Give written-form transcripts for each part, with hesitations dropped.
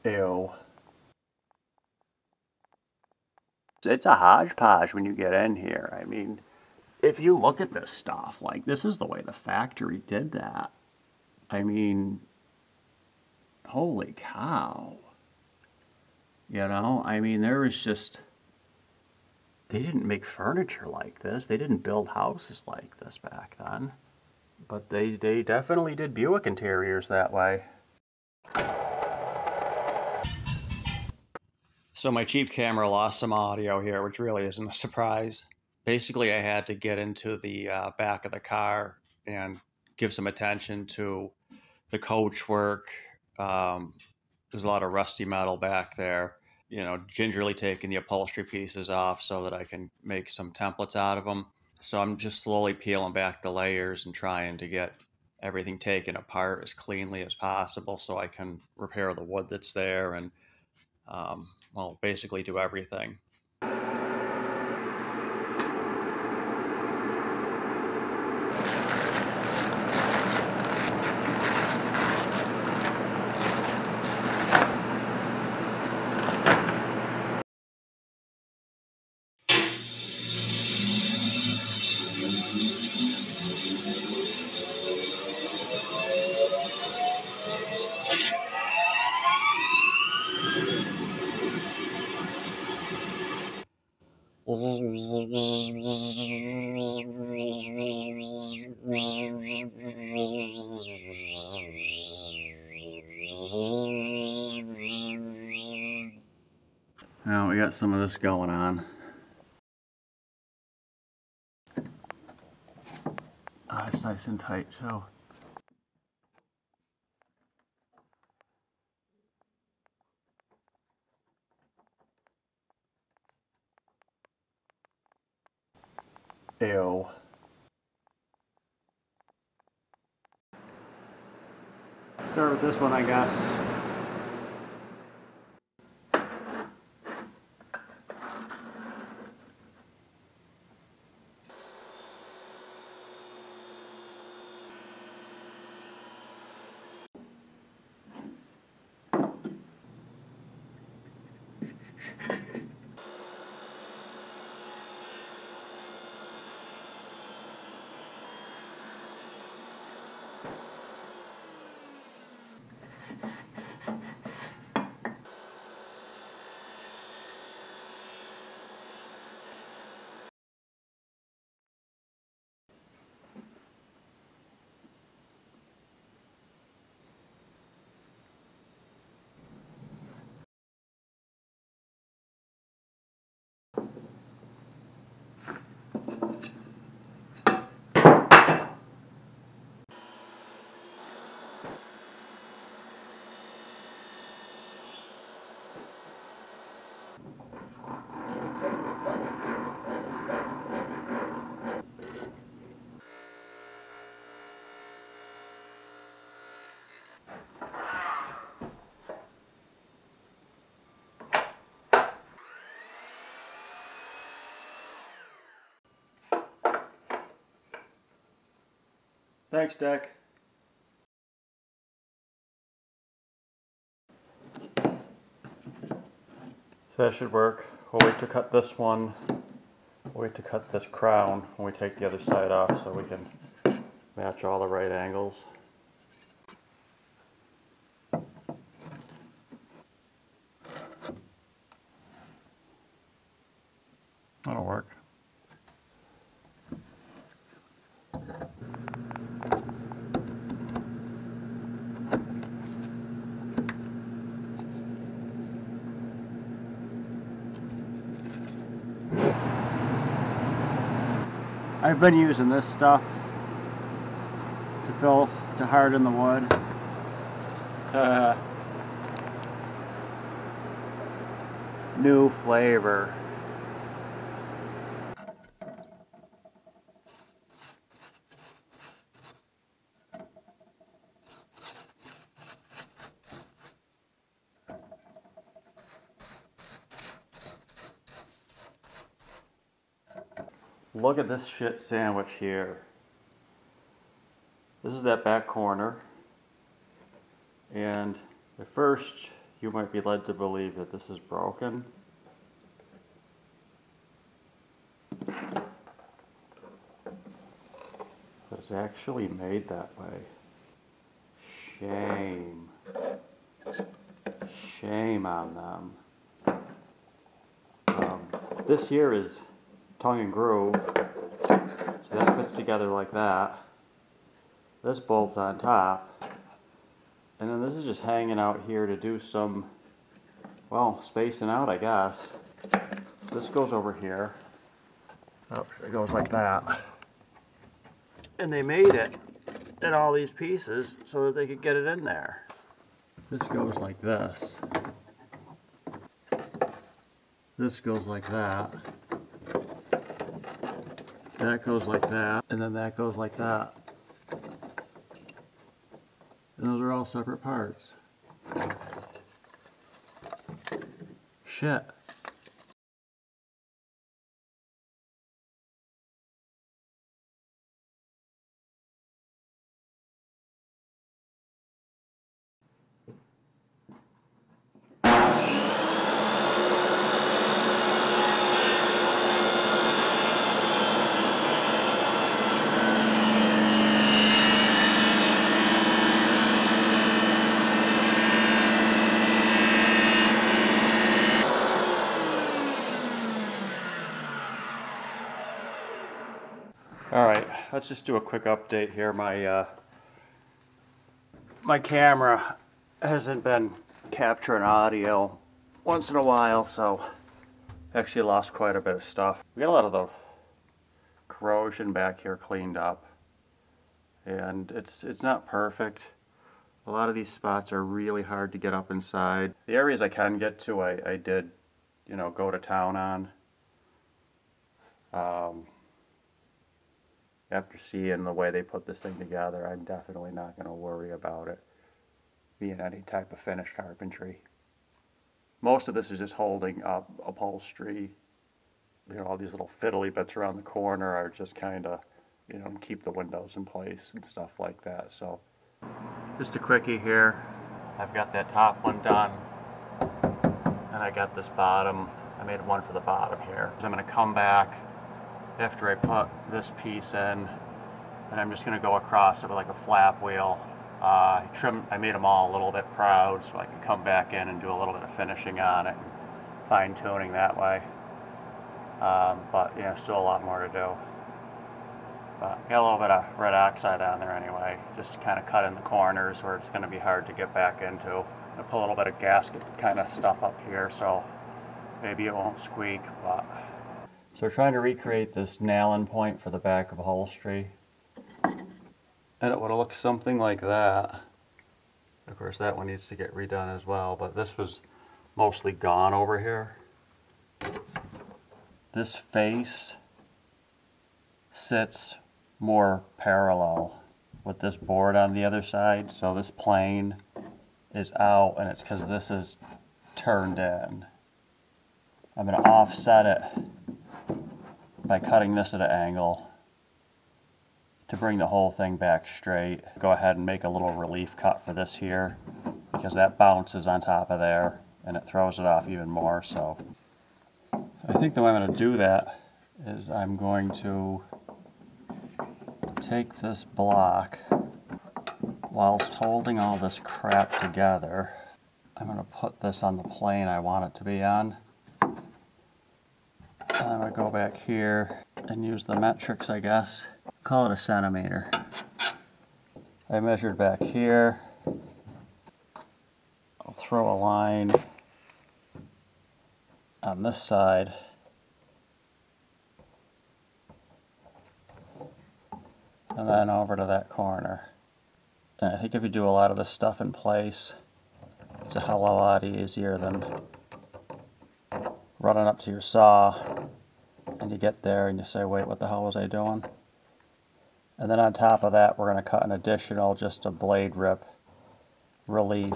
Ew. It's a hodgepodge when you get in here. I mean, if you look at this stuff, like, this is the way the factory did that. I mean, holy cow. You know, I mean, there was just, they didn't make furniture like this. They didn't build houses like this back then. But they definitely did Buick interiors that way. So my cheap camera lost some audio here, which really isn't a surprise. Basically, I had to get into the back of the car and give some attention to the coach work. There's a lot of rusty metal back there. You know, gingerly taking the upholstery pieces off so that I can make some templates out of them. So I'm just slowly peeling back the layers and trying to get everything taken apart as cleanly as possible so I can repair the wood that's there and, well, basically do everything. Now we got some of this going on. It's nice and tight too. Ew. Start with this one, I guess. Thanks, Dick. So that should work. We'll wait to cut this one. We'll wait to cut this crown when we take the other side off so we can match all the right angles. That'll work. I've been using this stuff to harden the wood. New flavor. Look at this shit sandwich here. This is that back corner. And at first You might be led to believe that this is broken. But it's actually made that way. Shame. Shame on them. This here is tongue and groove. So that fits together like that. This bolt's on top. And then this is just hanging out here to do some, well, spacing out, I guess. This goes over here. Oh, it goes like that. And they made it in all these pieces so that they could get it in there. This goes like this. This goes like that. That goes like that. And then that goes like that. And those are all separate parts. Shit. Alright, let's just do a quick update here. My camera hasn't been capturing audio once in a while, so I actually lost quite a bit of stuff. We got a lot of the corrosion back here cleaned up, and it's not perfect. A lot of these spots are really hard to get up inside. The areas I can get to, I did, you know, go to town on. After seeing the way they put this thing together, I'm definitely not going to worry about it being any type of finished carpentry. Most of this is just holding up upholstery. You know, all these little fiddly bits around the corner are just kind of, you know, keep the windows in place and stuff like that. So, just a quickie here. I've got that top one done, and I got this bottom. I made one for the bottom here. I'm going to come back after I put this piece in, and I'm just going to go across it with like a flap wheel. I made them all a little bit proud so I can come back in and do a little bit of finishing on it, fine tuning that way. But you know, still a lot more to do. But got a little bit of red oxide on there anyway, just to kind of cut in the corners where it's going to be hard to get back into. I put a little bit of gasket kind of stuff up here so maybe it won't squeak. But so we're trying to recreate this nailing point for the back of upholstery, and it would have looked something like that. Of course that one needs to get redone as well, but this was mostly gone over here. This face sits more parallel with this board on the other side, so this plane is out, and it's because this is turned in. I'm going to offset it by cutting this at an angle to bring the whole thing back straight. Go ahead and make a little relief cut for this here, because that bounces on top of there and it throws it off even more. So I think the way I'm going to do that is I'm going to take this block whilst holding all this crap together. I'm going to put this on the plane I want it to be on. I'm going to go back here and use the metrics, I guess. Call it a centimeter. I measured back here. I'll throw a line on this side. And then over to that corner. And I think if you do a lot of this stuff in place, it's a hell of a lot easier than running up to your saw and you get there and you say, wait, what the hell was I doing? And then on top of that, we're going to cut an additional, just a blade rip relief.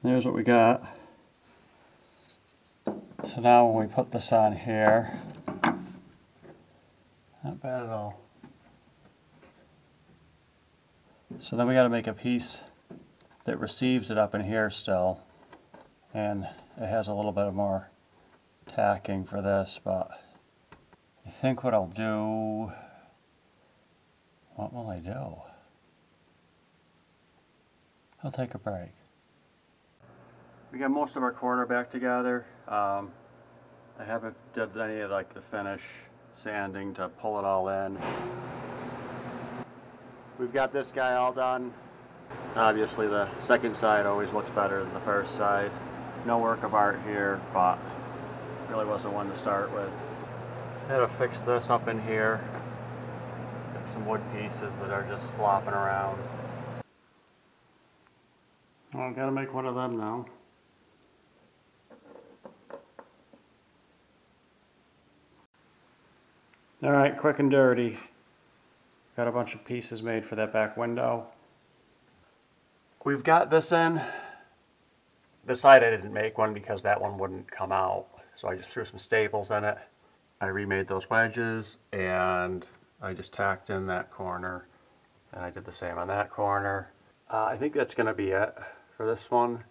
There's what we got. So now when we put this on here, not bad at all. So then we got to make a piece that receives it up in here still. And it has a little bit more tacking for this, but I think what I'll do, what will I do? I'll take a break. We got most of our corner back together. I haven't done any of like the finish sanding to pull it all in. We've got this guy all done. Obviously the second side always looks better than the first side. No work of art here, but really wasn't one to start with. I had to fix this up in here. Got some wood pieces that are just flopping around. Well, I've got to make one of them now. Alright, quick and dirty. Got a bunch of pieces made for that back window. We've got this in. This side I didn't make one because that one wouldn't come out. So I just threw some staples in it. I remade those wedges and I just tacked in that corner. And I did the same on that corner. I think that's going to be it for this one.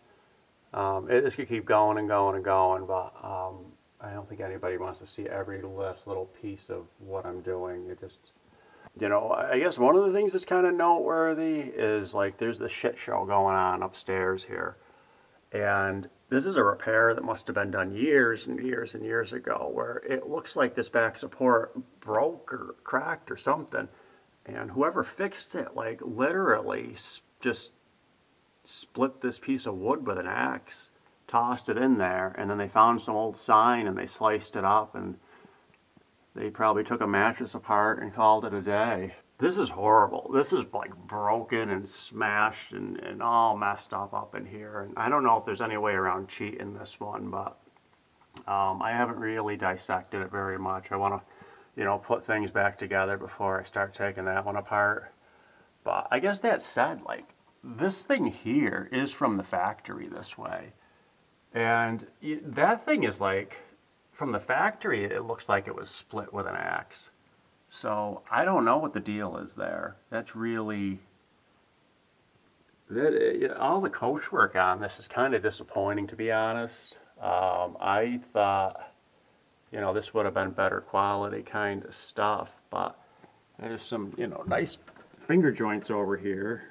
This could keep going and going and going, but I don't think anybody wants to see every last little piece of what I'm doing. It just, you know, I guess one of the things that's kind of noteworthy is like there's this shit show going on upstairs here. And this is a repair that must have been done years and years and years ago, where it looks like this back support broke or cracked or something. And whoever fixed it, like literally just split this piece of wood with an axe, tossed it in there, and then they found some old sign and they sliced it up, and they probably took a mattress apart and called it a day. This is horrible. This is like broken and smashed and all messed up in here. And I don't know if there's any way around cheating this one, but I haven't really dissected it very much. I want to, you know, put things back together before I start taking that one apart. But I guess that said, like, this thing here is from the factory this way. And that thing is like, from the factory, it looks like it was split with an axe. So I don't know what the deal is there. That's really, all the coach work on this is kind of disappointing, to be honest. I thought, you know, this would have been better quality kind of stuff, but there's some, you know, nice finger joints over here.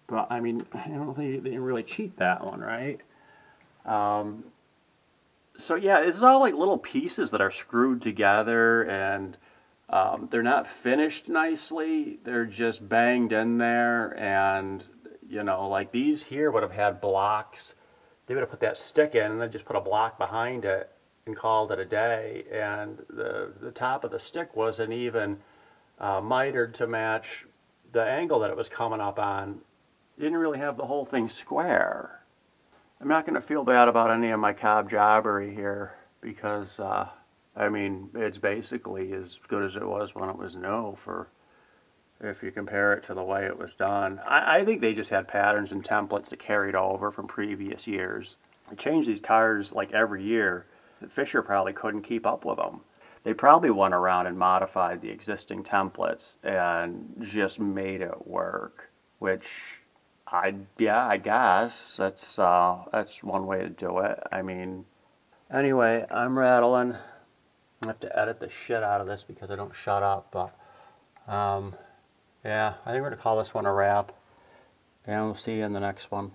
But I mean, I don't think they didn't really cheat that one, right? So yeah, it's all like little pieces that are screwed together, and they're not finished nicely. They're just banged in there, and you know, like these here would have had blocks. They would have put that stick in and then just put a block behind it and called it a day. And the top of the stick wasn't even mitered to match the angle that it was coming up on. Didn't really have the whole thing square. I'm not going to feel bad about any of my cob jobbery here because I mean, it's basically as good as it was when it was new, for if you compare it to the way it was done. I think they just had patterns and templates that carried over from previous years. They changed these cars like every year. Fisher probably couldn't keep up with them. They probably went around and modified the existing templates and just made it work, which I guess that's one way to do it. I mean, anyway, I'm rattling. I have to edit the shit out of this because I don't shut up, but yeah, I think we're going to call this one a wrap, and we'll see you in the next one.